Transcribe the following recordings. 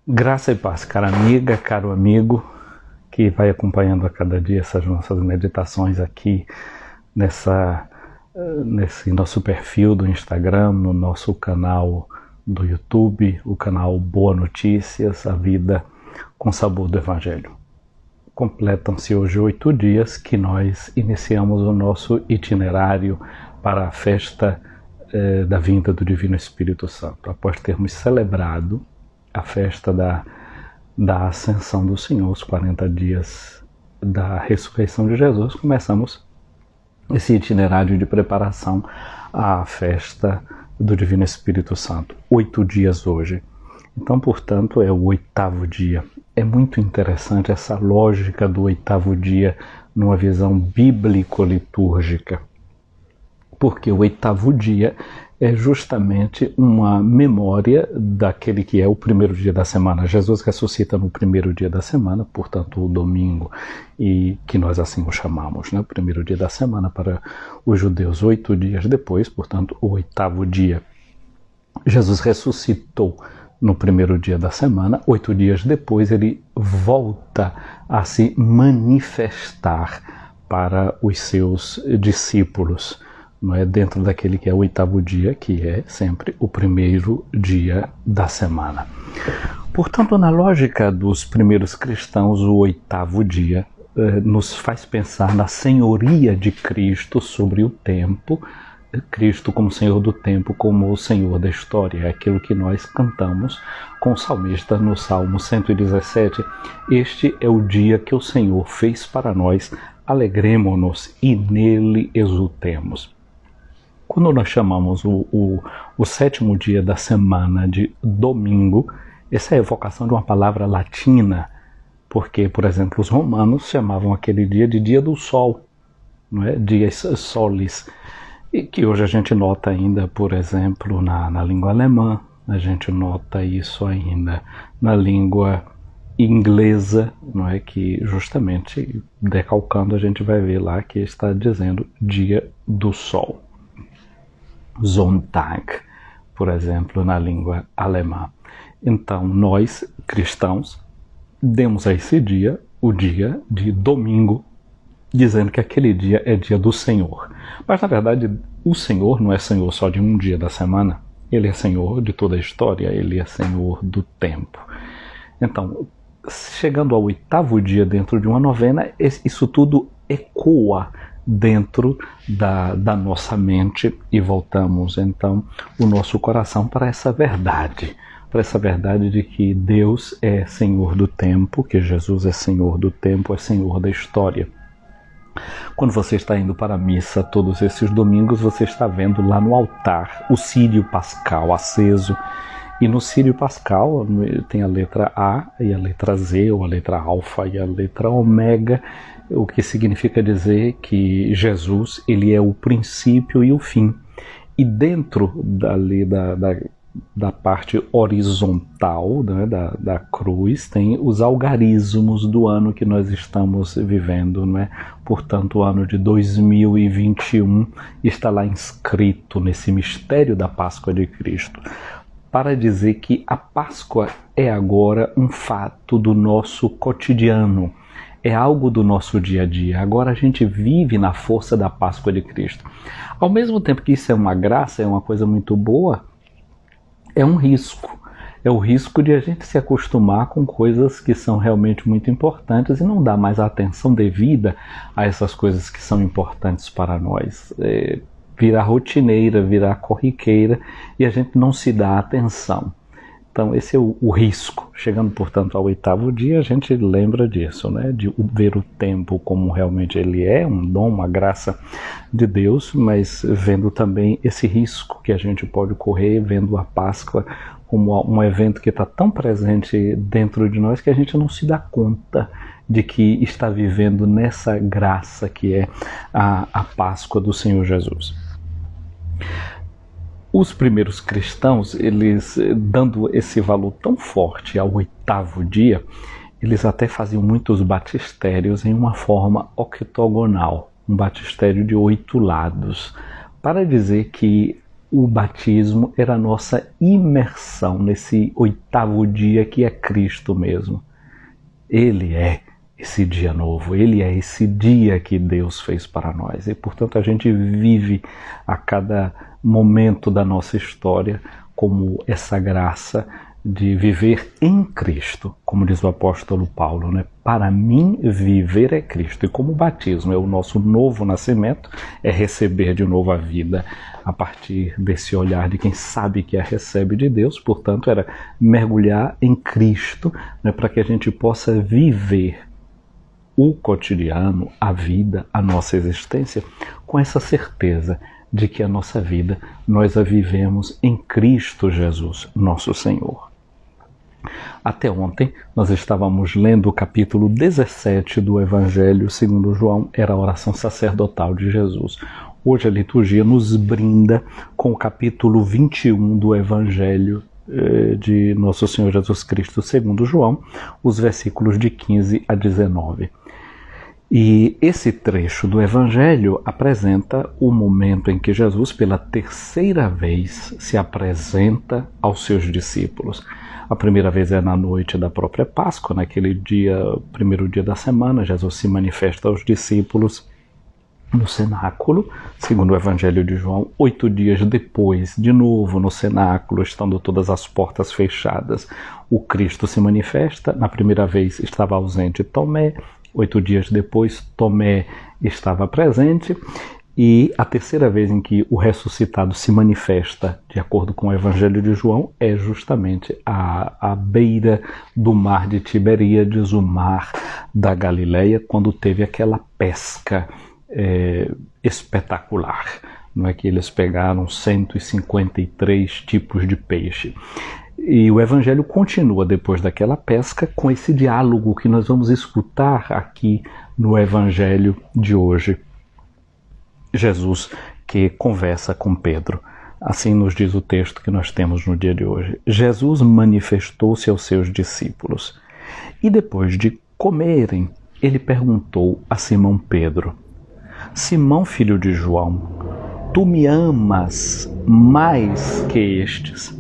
Graça e paz, cara amiga, caro amigo, que vai acompanhando a cada dia essas nossas meditações aqui nesse nosso perfil do Instagram, no nosso canal do YouTube, o canal Boa Notícias, a vida com sabor do Evangelho. Completam-se hoje 8 dias que nós iniciamos o nosso itinerário para a festa da vinda do Divino Espírito Santo, após termos celebrado a festa da Ascensão do Senhor, os 40 dias da ressurreição de Jesus. Começamos esse itinerário de preparação à festa do Divino Espírito Santo. 8 dias hoje. Então, portanto, é o 8º dia. É muito interessante essa lógica do 8º dia numa visão bíblico-litúrgica, porque o 8º dia é justamente uma memória daquele que é o primeiro dia da semana. Jesus ressuscita no primeiro dia da semana, portanto o domingo, e que nós assim o chamamos, né? O primeiro dia da semana para os judeus, 8 dias depois, portanto o 8º dia. Jesus ressuscitou no primeiro dia da semana, 8 dias depois ele volta a se manifestar para os seus discípulos, não é, dentro daquele que é o 8º dia, que é sempre o primeiro dia da semana. Portanto, na lógica dos primeiros cristãos, o 8º dia nos faz pensar na senhoria de Cristo sobre o tempo, Cristo como Senhor do tempo, como o Senhor da história. É aquilo que nós cantamos com o salmista no Salmo 117. Este é o dia que o Senhor fez para nós, alegremo-nos e nele exultemos. Quando nós chamamos o 7º dia da semana de domingo, essa é a evocação de uma palavra latina, porque, por exemplo, os romanos chamavam aquele dia de dia do sol, não é? Dias solis, e que hoje a gente nota ainda, por exemplo, na língua alemã, a gente nota isso ainda na língua inglesa, não é? Que justamente decalcando a gente vai ver lá que está dizendo dia do sol. Sonntag, por exemplo, na língua alemã. Então, nós, cristãos, demos a esse dia o dia de domingo, dizendo que aquele dia é dia do Senhor. Mas, na verdade, o Senhor não é Senhor só de um dia da semana, ele é Senhor de toda a história, ele é Senhor do tempo. Então, chegando ao 8º dia dentro de uma novena, isso tudo ecoa dentro da nossa mente e voltamos então o nosso coração para essa verdade de que Deus é Senhor do tempo, que Jesus é Senhor do tempo, é Senhor da história. Quando você está indo para a missa todos esses domingos, você está vendo lá no altar o círio pascal aceso, e no círio pascal tem a letra A e a letra Z, ou a letra alfa e a letra ômega, o que significa dizer que Jesus, ele é o princípio e o fim. E dentro dali da parte horizontal, né, da cruz, tem os algarismos do ano que nós estamos vivendo, né? Portanto, o ano de 2021 está lá inscrito nesse mistério da Páscoa de Cristo, para dizer que a Páscoa é agora um fato do nosso cotidiano, é algo do nosso dia a dia. Agora a gente vive na força da Páscoa de Cristo. Ao mesmo tempo que isso é uma graça, é uma coisa muito boa, é um risco. É o risco de a gente se acostumar com coisas que são realmente muito importantes e não dar mais a atenção devida a essas coisas que são importantes para nós. Virar rotineira, virar corriqueira, e a gente não se dá atenção. Então esse é o risco. Chegando, portanto, ao 8º dia, a gente lembra disso, né? De ver o tempo como realmente ele é, um dom, uma graça de Deus, mas vendo também esse risco que a gente pode correr, vendo a Páscoa como um evento que está tão presente dentro de nós que a gente não se dá conta de que está vivendo nessa graça que é a Páscoa do Senhor Jesus. Os primeiros cristãos, eles dando esse valor tão forte ao 8º dia, eles até faziam muitos batistérios em uma forma octogonal, um batistério de 8 lados, para dizer que O batismo era a nossa imersão nesse 8º dia que é Cristo mesmo. Ele é esse dia novo, ele é esse dia que Deus fez para nós. E, portanto, a gente vive a cada momento da nossa história como essa graça de viver em Cristo, como diz o apóstolo Paulo, né? Para mim, viver é Cristo. E como o batismo é o nosso novo nascimento, é receber de novo a vida a partir desse olhar de quem sabe que a recebe de Deus. Portanto, era mergulhar em Cristo, né? Para que a gente possa viver o cotidiano, a vida, a nossa existência, com essa certeza de que a nossa vida nós a vivemos em Cristo Jesus, nosso Senhor. Até ontem nós estávamos lendo o capítulo 17 do Evangelho segundo João, era a oração sacerdotal de Jesus. Hoje a liturgia nos brinda com o capítulo 21 do Evangelho de Nosso Senhor Jesus Cristo segundo João, os versículos de 15 a 19. E esse trecho do Evangelho apresenta o momento em que Jesus, pela 3ª vez, se apresenta aos seus discípulos. A primeira vez é na noite da própria Páscoa, naquele dia, primeiro dia da semana, Jesus se manifesta aos discípulos no cenáculo, segundo o Evangelho de João. 8 dias depois, de novo no cenáculo, estando todas as portas fechadas, o Cristo se manifesta. Na primeira vez estava ausente Tomé, 8 dias depois Tomé estava presente, e a 3ª vez em que o ressuscitado se manifesta, de acordo com o Evangelho de João, é justamente à beira do mar de Tiberíades, o mar da Galileia, quando teve aquela pesca espetacular. Não é que eles pegaram 153 tipos de peixe. E o Evangelho continua depois daquela pesca com esse diálogo que nós vamos escutar aqui no Evangelho de hoje. Jesus que conversa com Pedro. Assim nos diz o texto que nós temos no dia de hoje. Jesus manifestou-se aos seus discípulos. E depois de comerem, ele perguntou a Simão Pedro: Simão, filho de João, tu me amas mais que estes?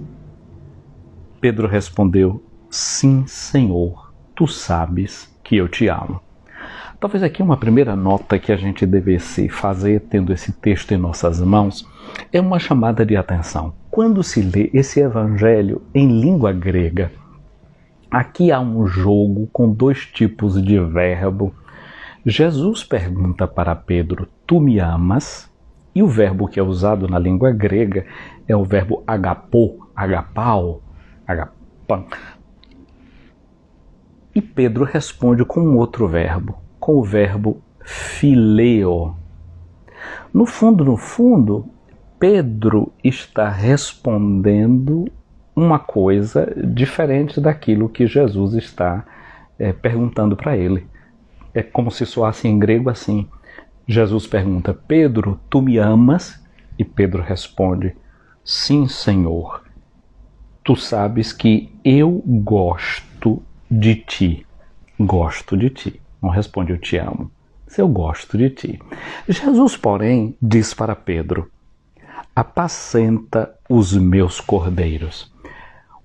Pedro respondeu: Sim, Senhor, tu sabes que eu te amo. Talvez aqui uma primeira nota que a gente devesse fazer, tendo esse texto em nossas mãos, é uma chamada de atenção. Quando se lê esse evangelho em língua grega, aqui há um jogo com 2 tipos de verbo. Jesus pergunta para Pedro: tu me amas? E o verbo que é usado na língua grega é o verbo agapô, agapao, agapan. E Pedro responde com um outro verbo, com o verbo phileo. No fundo, Pedro está respondendo uma coisa diferente daquilo que Jesus está perguntando para ele. É como se soasse em grego assim. Jesus pergunta: Pedro, tu me amas? E Pedro responde: sim, Senhor. Tu sabes que eu gosto de ti. Gosto de ti. Não responde eu te amo. Se eu gosto de ti. Jesus, porém, diz para Pedro: apacenta os meus cordeiros.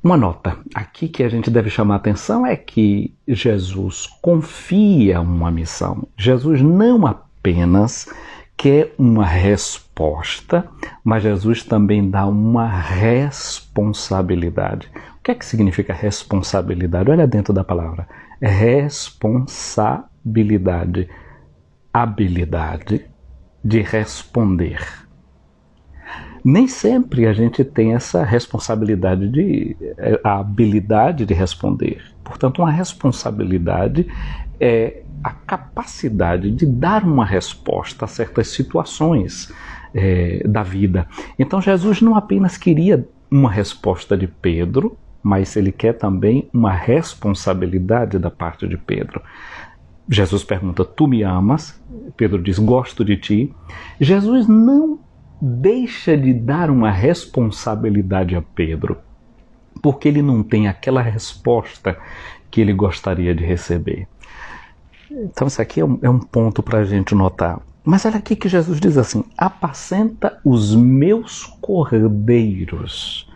Uma nota aqui que a gente deve chamar a atenção é que Jesus confia uma missão. Jesus não apenas quer uma resposta, mas Jesus também dá uma responsabilidade. O que é que significa responsabilidade? Olha dentro da palavra. Responsabilidade. Habilidade de responder. Nem sempre a gente tem essa responsabilidade, a habilidade de responder. Portanto, uma responsabilidade é a capacidade de dar uma resposta a certas situações da vida. Então, Jesus não apenas queria uma resposta de Pedro, mas ele quer também uma responsabilidade da parte de Pedro. Jesus pergunta: tu me amas? Pedro diz: gosto de ti. Jesus não deixa de dar uma responsabilidade a Pedro, porque ele não tem aquela resposta que ele gostaria de receber. Então isso aqui é um ponto para a gente notar. Mas olha aqui que Jesus diz assim: apacenta os meus cordeiros.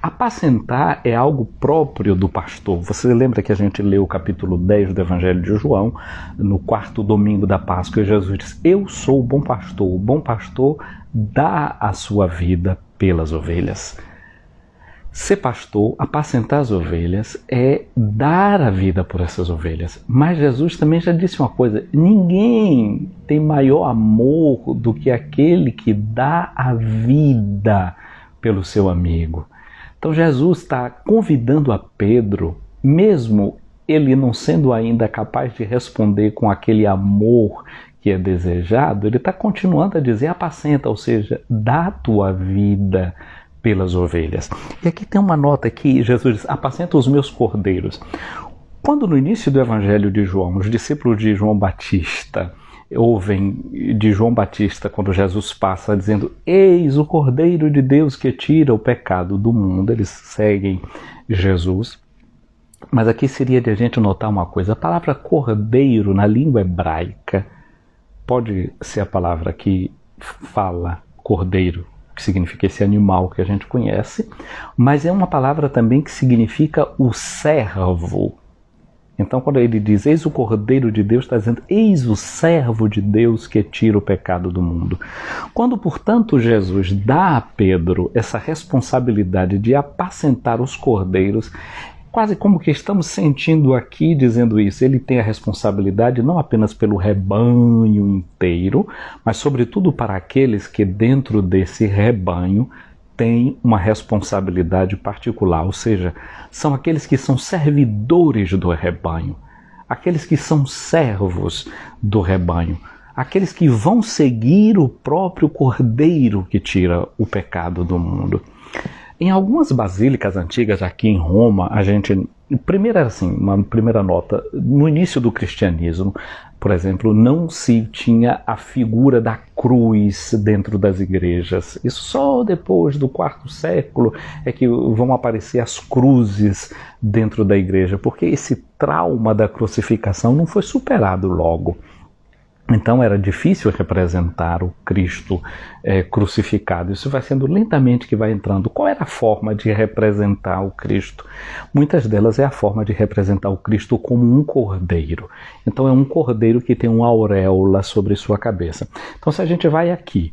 Apacentar é algo próprio do pastor. Você lembra que a gente leu o capítulo 10 do Evangelho de João, no 4º domingo da Páscoa, e Jesus diz: eu sou o bom pastor dá a sua vida pelas ovelhas. Ser pastor, apacentar as ovelhas, é dar a vida por essas ovelhas. Mas Jesus também já disse uma coisa: ninguém tem maior amor do que aquele que dá a vida pelo seu amigo. Então Jesus está convidando a Pedro, mesmo ele não sendo ainda capaz de responder com aquele amor que é desejado, ele está continuando a dizer: apacenta, ou seja, dá a tua vida pelas ovelhas. E aqui tem uma nota que Jesus diz: apacenta os meus cordeiros. Quando no início do Evangelho de João, os discípulos de João Batista ouvem de João Batista, quando Jesus passa dizendo: eis o Cordeiro de Deus que tira o pecado do mundo, eles seguem Jesus. Mas aqui seria de a gente notar uma coisa: a palavra cordeiro na língua hebraica pode ser a palavra que fala cordeiro, que significa esse animal que a gente conhece, mas é uma palavra também que significa o servo. Então, quando ele diz: eis o Cordeiro de Deus, está dizendo: eis o servo de Deus que tira o pecado do mundo. Quando, portanto, Jesus dá a Pedro essa responsabilidade de apacentar os cordeiros, quase como que estamos sentindo aqui dizendo isso: ele tem a responsabilidade não apenas pelo rebanho inteiro, mas sobretudo para aqueles que dentro desse rebanho têm uma responsabilidade particular, ou seja, são aqueles que são servidores do rebanho, aqueles que são servos do rebanho, aqueles que vão seguir o próprio Cordeiro que tira o pecado do mundo. Em algumas basílicas antigas aqui em Roma, a gente... Primeiro era assim, uma primeira nota: no início do cristianismo, por exemplo, não se tinha a figura da cruz dentro das igrejas. Isso só depois do 4º século é que vão aparecer as cruzes dentro da igreja, porque esse trauma da crucificação não foi superado logo. Então era difícil representar o Cristo crucificado. Isso vai sendo lentamente que vai entrando. Qual era a forma de representar o Cristo? Muitas delas é a forma de representar o Cristo como um cordeiro. Então é um cordeiro que tem uma auréola sobre sua cabeça. Então se a gente vai aqui,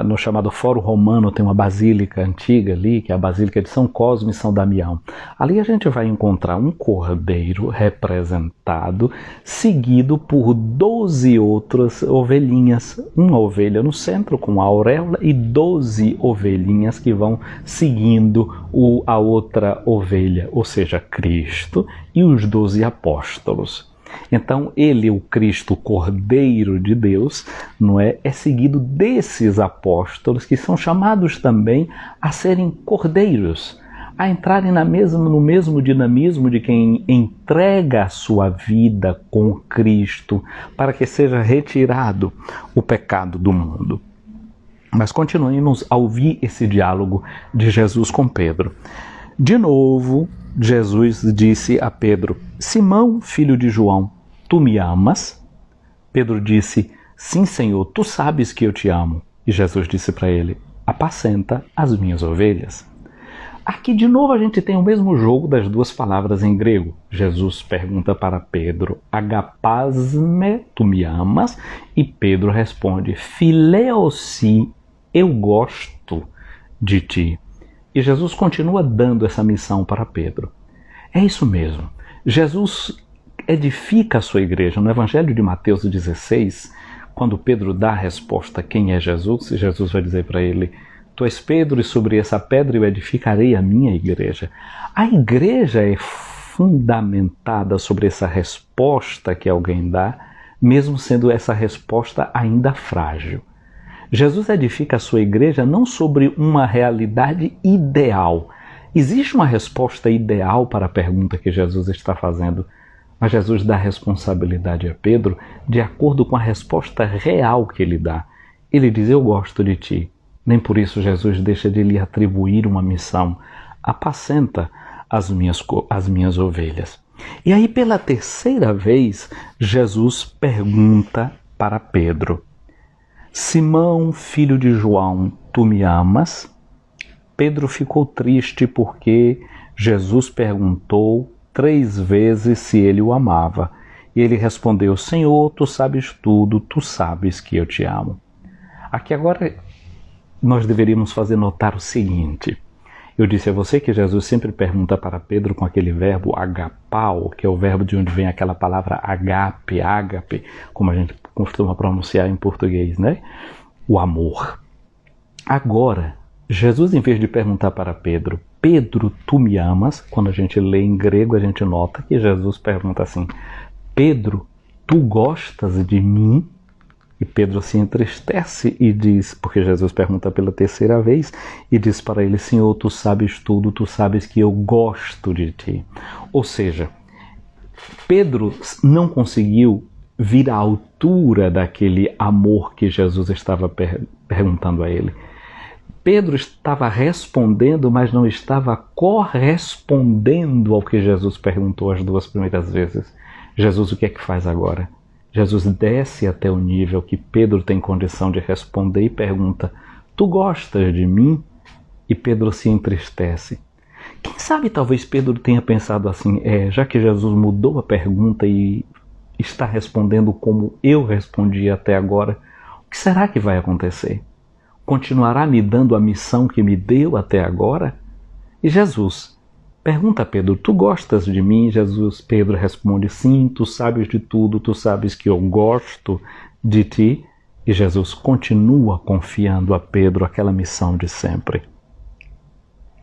no chamado Fórum Romano, tem uma basílica antiga ali, que é a Basílica de São Cosme e São Damião. Ali a gente vai encontrar um cordeiro representado, seguido por 12 outras ovelhinhas. Uma ovelha no centro com a auréola e 12 ovelhinhas que vão seguindo a outra ovelha, ou seja, Cristo e os 12 apóstolos. Então ele, o Cristo, Cordeiro de Deus, não é seguido desses apóstolos, que são chamados também a serem cordeiros, a entrarem no mesmo dinamismo de quem entrega a sua vida com Cristo para que seja retirado o pecado do mundo. Mas continuemos a ouvir esse diálogo de Jesus com Pedro. De novo, Jesus disse a Pedro: Simão, filho de João, tu me amas? Pedro disse: sim, Senhor, tu sabes que eu te amo. E Jesus disse para ele: apacenta as minhas ovelhas. Aqui de novo a gente tem o mesmo jogo das duas palavras em grego. Jesus pergunta para Pedro: agapasme, tu me amas? E Pedro responde: fileosi, eu gosto de ti. E Jesus continua dando essa missão para Pedro. É isso mesmo. Jesus edifica a sua igreja. No Evangelho de Mateus 16, quando Pedro dá a resposta quem é Jesus, Jesus vai dizer para ele: tu és Pedro e sobre essa pedra eu edificarei a minha igreja. A igreja é fundamentada sobre essa resposta que alguém dá, mesmo sendo essa resposta ainda frágil. Jesus edifica a sua igreja não sobre uma realidade ideal. Existe uma resposta ideal para a pergunta que Jesus está fazendo, mas Jesus dá responsabilidade a Pedro de acordo com a resposta real que ele dá. Ele diz: eu gosto de ti. Nem por isso Jesus deixa de lhe atribuir uma missão: apacenta as minhas ovelhas. E aí, pela terceira vez, Jesus pergunta para Pedro: Simão, filho de João, tu me amas? Pedro ficou triste porque Jesus perguntou 3 vezes se ele o amava. E ele respondeu: Senhor, tu sabes tudo, tu sabes que eu te amo. Aqui agora nós deveríamos fazer notar o seguinte. Eu disse a você que Jesus sempre pergunta para Pedro com aquele verbo agapao, que é o verbo de onde vem aquela palavra agape, ágape, como a gente costuma pronunciar em português, né? O amor. Agora, Jesus, em vez de perguntar para Pedro: Pedro, tu me amas? Quando a gente lê em grego, a gente nota que Jesus pergunta assim: Pedro, tu gostas de mim? E Pedro se entristece e diz, porque Jesus pergunta pela 3ª vez, e diz para ele: Senhor, tu sabes tudo, tu sabes que eu gosto de ti. Ou seja, Pedro não conseguiu vir à altura daquele amor que Jesus estava perguntando a ele. Pedro estava respondendo, mas não estava correspondendo ao que Jesus perguntou as 2 primeiras vezes. Jesus o que é que faz agora? Jesus desce até o nível que Pedro tem condição de responder e pergunta: tu gostas de mim? E Pedro se entristece. Quem sabe talvez Pedro tenha pensado assim: já que Jesus mudou a pergunta e está respondendo como eu respondi até agora, o que será que vai acontecer? Continuará me dando a missão que me deu até agora? E Jesus pergunta a Pedro: tu gostas de mim? Pedro responde: sim, tu sabes de tudo, tu sabes que eu gosto de ti. E Jesus continua confiando a Pedro aquela missão de sempre: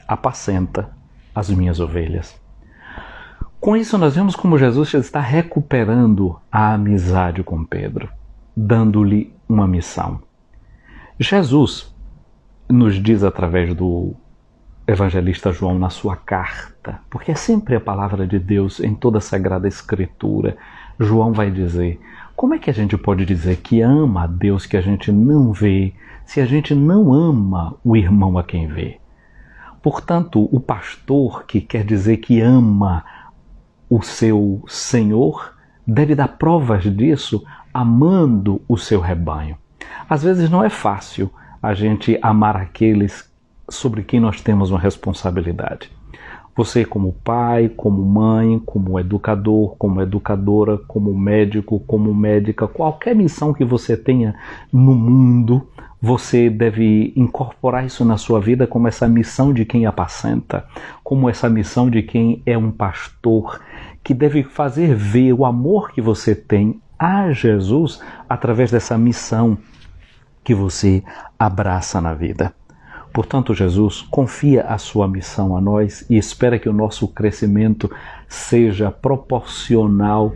apacenta as minhas ovelhas. Com isso nós vemos como Jesus está recuperando a amizade com Pedro, dando-lhe uma missão. Jesus nos diz através do evangelista João na sua carta, porque é sempre a palavra de Deus em toda a Sagrada Escritura. João vai dizer: como é que a gente pode dizer que ama a Deus que a gente não vê, se a gente não ama o irmão a quem vê? Portanto, o pastor que quer dizer que ama o seu Senhor deve dar provas disso amando o seu rebanho. Às vezes não é fácil a gente amar aqueles sobre quem nós temos uma responsabilidade. Você, como pai, como mãe, como educador, como educadora, como médico, como médica, qualquer missão que você tenha no mundo, você deve incorporar isso na sua vida como essa missão de quem apacenta, como essa missão de quem é um pastor, que deve fazer ver o amor que você tem a Jesus através dessa missão que você abraça na vida. Portanto, Jesus confia a sua missão a nós e espera que o nosso crescimento seja proporcional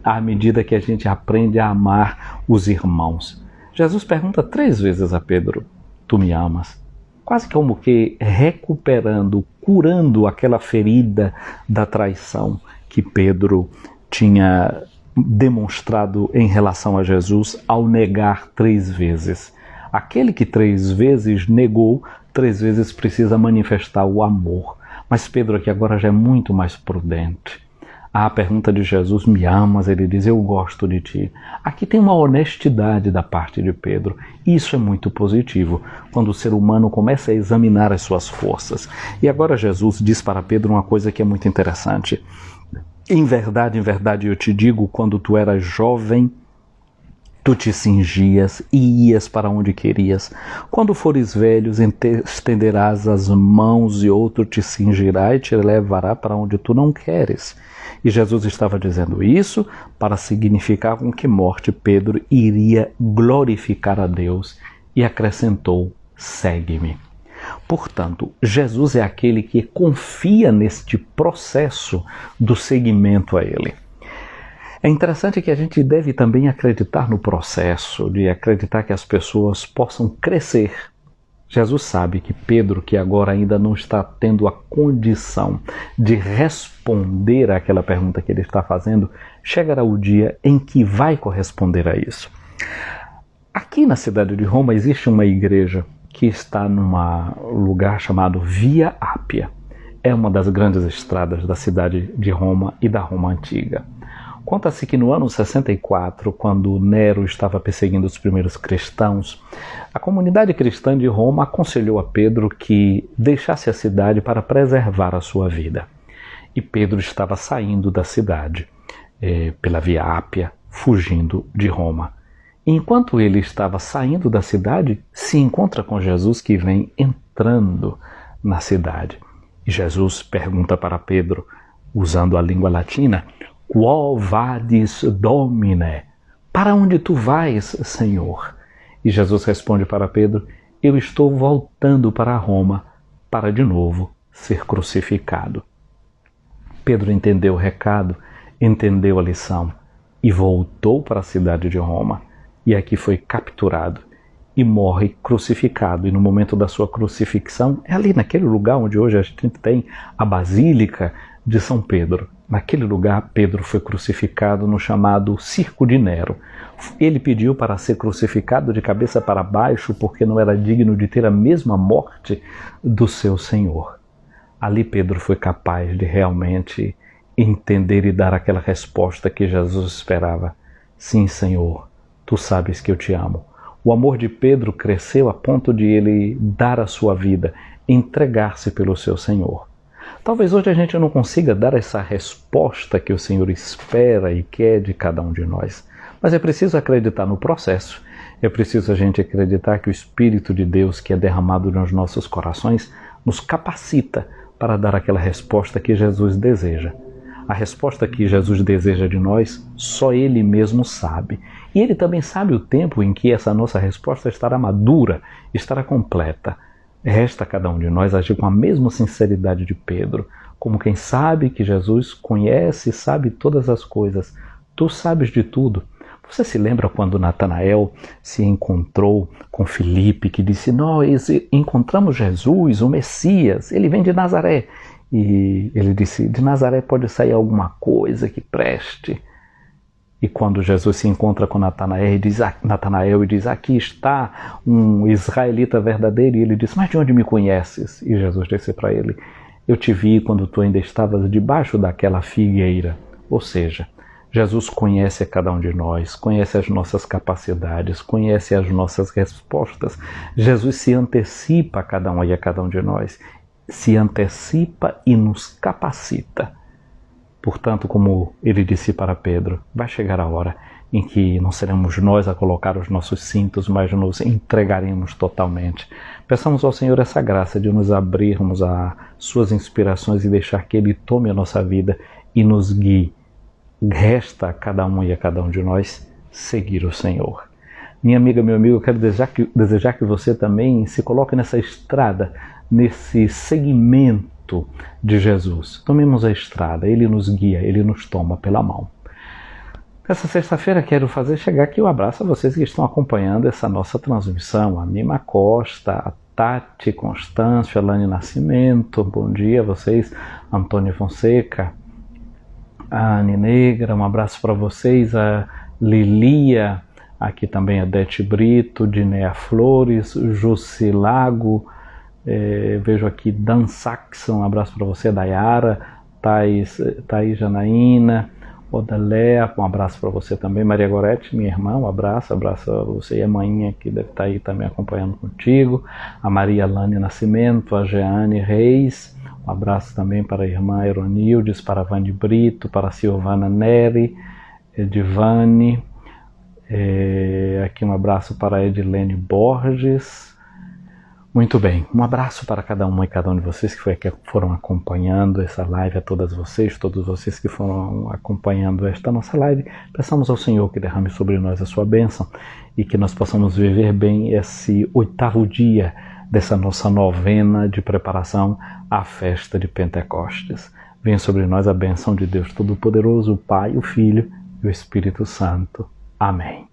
à medida que a gente aprende a amar os irmãos. Jesus pergunta 3 vezes a Pedro: tu me amas? Quase como que recuperando, curando aquela ferida da traição que Pedro tinha demonstrado em relação a Jesus ao negar 3 vezes. Aquele que 3 vezes negou, 3 vezes precisa manifestar o amor. Mas Pedro aqui agora já é muito mais prudente. À pergunta de Jesus: me amas? Ele diz: eu gosto de ti. Aqui tem uma honestidade da parte de Pedro. Isso é muito positivo, quando o ser humano começa a examinar as suas forças. E agora Jesus diz para Pedro uma coisa que é muito interessante: em verdade, eu te digo, quando tu eras jovem, tu te cingias e ias para onde querias. Quando fores velho, estenderás as mãos e outro te cingirá e te levará para onde tu não queres. E Jesus estava dizendo isso para significar com que morte Pedro iria glorificar a Deus, e acrescentou: segue-me. Portanto, Jesus é aquele que confia neste processo do seguimento a Ele. É interessante que a gente deve também acreditar no processo, de acreditar que as pessoas possam crescer. Jesus sabe que Pedro, que agora ainda não está tendo a condição de responder àquela pergunta que ele está fazendo, chegará o dia em que vai corresponder a isso. Aqui na cidade de Roma existe uma igreja que está num lugar chamado Via Ápia. É uma das grandes estradas da cidade de Roma e da Roma antiga. Conta-se que no ano 64, quando Nero estava perseguindo os primeiros cristãos, a comunidade cristã de Roma aconselhou a Pedro que deixasse a cidade para preservar a sua vida. E Pedro estava saindo da cidade, pela Via Ápia, fugindo de Roma. E enquanto ele estava saindo da cidade, se encontra com Jesus que vem entrando na cidade. E Jesus pergunta para Pedro, usando a língua latina, Quo vadis, Domine? Para onde tu vais, Senhor? E Jesus responde para Pedro, eu estou voltando para Roma, para de novo ser crucificado. Pedro entendeu o recado, entendeu a lição e voltou para a cidade de Roma. E aqui foi capturado e morre crucificado. E no momento da sua crucifixão, é ali naquele lugar onde hoje a gente tem a Basílica de São Pedro. Naquele lugar, Pedro foi crucificado no chamado Circo de Nero. Ele pediu para ser crucificado de cabeça para baixo porque não era digno de ter a mesma morte do seu Senhor. Ali Pedro foi capaz de realmente entender e dar aquela resposta que Jesus esperava. Sim, Senhor, tu sabes que eu te amo. O amor de Pedro cresceu a ponto de ele dar a sua vida, entregar-se pelo seu Senhor. Talvez hoje a gente não consiga dar essa resposta que o Senhor espera e quer de cada um de nós. Mas é preciso acreditar no processo. É preciso a gente acreditar que o Espírito de Deus que é derramado nos nossos corações nos capacita para dar aquela resposta que Jesus deseja. A resposta que Jesus deseja de nós, só Ele mesmo sabe. E Ele também sabe o tempo em que essa nossa resposta estará madura, estará completa. Resta a cada um de nós agir com a mesma sinceridade de Pedro, como quem sabe que Jesus conhece e sabe todas as coisas. Tu sabes de tudo. Você se lembra quando Natanael se encontrou com Filipe, que disse, nós encontramos Jesus, o Messias, ele vem de Nazaré. E ele disse, de Nazaré pode sair alguma coisa que preste. E quando Jesus se encontra com Natanael e diz, aqui está um israelita verdadeiro, e ele diz, mas de onde me conheces? E Jesus disse para ele, eu te vi quando tu ainda estavas debaixo daquela figueira. Ou seja, Jesus conhece a cada um de nós, conhece as nossas capacidades, conhece as nossas respostas. Jesus se antecipa a cada um e a cada um de nós, se antecipa e nos capacita. Portanto, como ele disse para Pedro, vai chegar a hora em que não seremos nós a colocar os nossos cintos, mas nos entregaremos totalmente. Peçamos ao Senhor essa graça de nos abrirmos a suas inspirações e deixar que Ele tome a nossa vida e nos guie. Resta a cada um e a cada um de nós seguir o Senhor. Minha amiga, meu amigo, eu quero desejar que você também se coloque nessa estrada, nesse seguimento de Jesus. Tomemos a estrada, Ele nos guia, Ele nos toma pela mão. Essa sexta-feira quero fazer chegar aqui o abraço a vocês que estão acompanhando essa nossa transmissão. A Mima Costa, a Tati Constância, a Lani Nascimento, bom dia a vocês, Antônio Fonseca, a Anne Negra, um abraço para vocês, a Lilia, aqui também a Dete Brito, Dinéa Flores, Jusilago, vejo aqui Dan Saxon, um abraço para você, Dayara, Thaís Janaína, Odalea, um abraço para você também, Maria Gorete, minha irmã, um abraço a você e a manhinha que deve estar aí também acompanhando contigo, a Maria Lane Nascimento, a Jeane Reis, um abraço também para a irmã Eronildes, para a Vani Brito, para a Silvana Neri, Edivane, aqui um abraço para a Edilene Borges. Muito bem, um abraço para cada um e cada um de vocês que foram acompanhando essa live, a todos vocês que foram acompanhando esta nossa live. Peçamos ao Senhor que derrame sobre nós a sua bênção e que nós possamos viver bem esse 8º dia dessa nossa novena de preparação à festa de Pentecostes. Venha sobre nós a bênção de Deus Todo-Poderoso, o Pai, o Filho e o Espírito Santo. Amém.